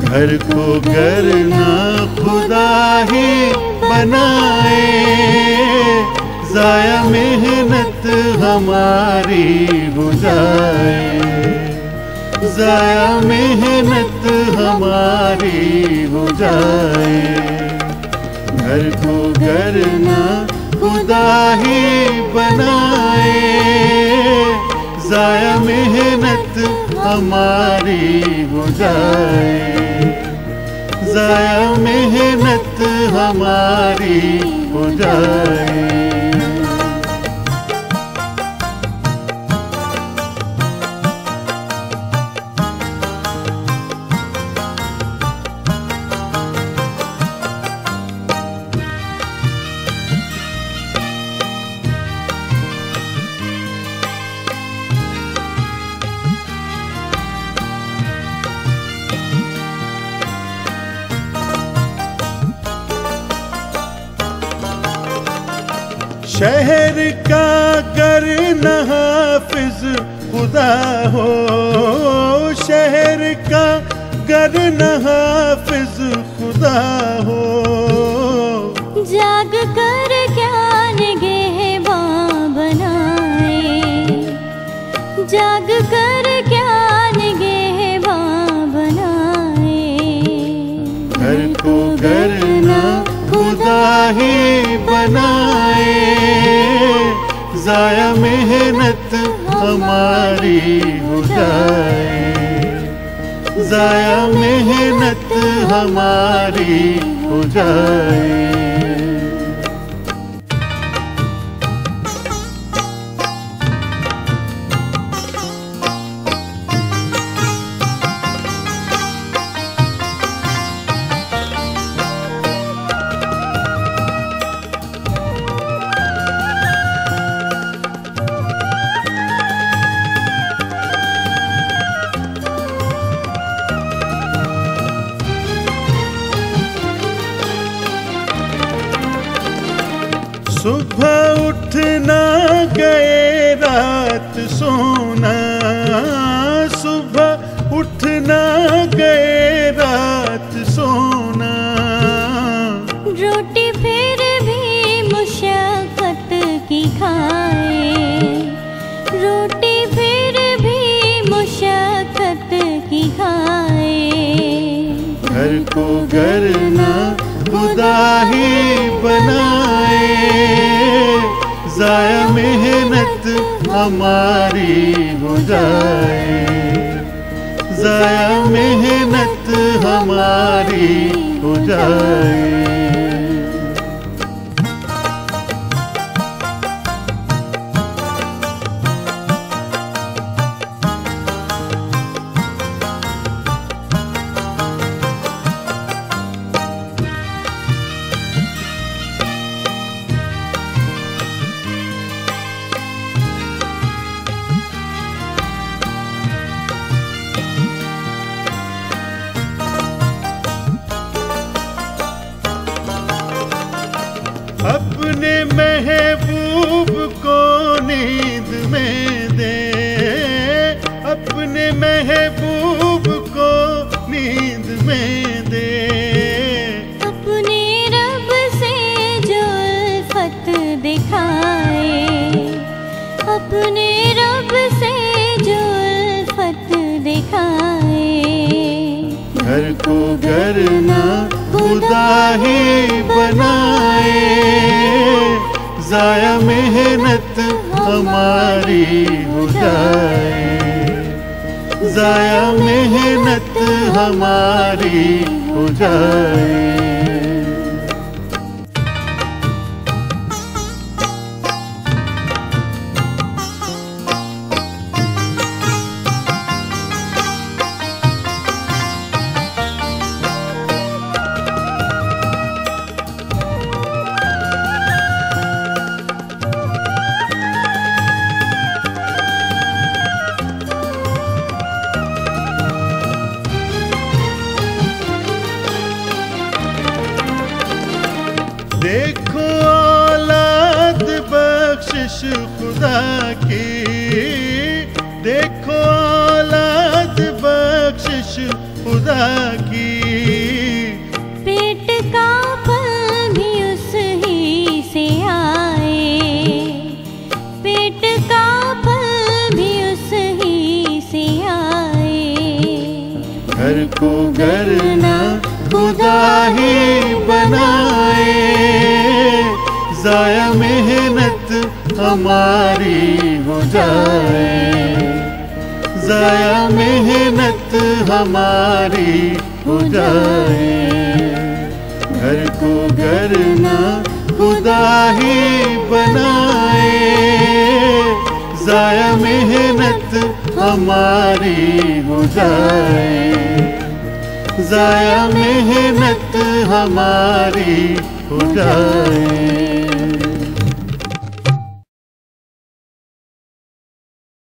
घर को घर ना खुदा ही बनाए, जाया मेहनत हमारी हो जाए, जाया मेहनत हमारी हो जाए। घर को घर ना खुदा ही बनाए, जाया मेहनत हमारी हो जाए, जाया मेहनत हमारी हो जाए। शहर का गर न हाफिज खुदा हो, शहर का गर न हाफिज खुदा हो। जाग कर क्या निगहबां बनाए, जाग कर क्या निगहबां बनाए। घर को घर ना खुदा ही बनाए, जाया मेहनत हमारी हो जाए, जाया मेहनत हमारी हो जाए। सुबह उठना गए रात सोना, सुबह उठना गए रात सोना। रोटी फिर भी मुशक्कत की खाए, रोटी फिर भी मुशक्कत की खाए। घर को घर ना खुदा ही बनाए, जाया मेहनत हमारी हो जाए, जाया मेहनत हमारी हो जाए। अपने महबूब को नींद में दे, अपने महबूब को नींद में दे। अपने रब से जो उल्फत दिखाए, अपने रब से जो उल्फत दिखाए। घर को घर ना खुदा ही बनाए, जाया मेहनत हमारी हो जाए, जाया मेहनत हमारी हो जाए। खुदा की। पेट का फल भी उस ही से आए, पेट का फल भी उस ही से आए। घर को घर ना खुदा ही बनाए, जाया मेहनत हमारी हो जाए, जाया मेहनत हमारी हो जाए। घर को घर ना खुदा ही बनाए, जाया मेहनत हमारी हो जाए, जाया मेहनत हमारी हो जाए।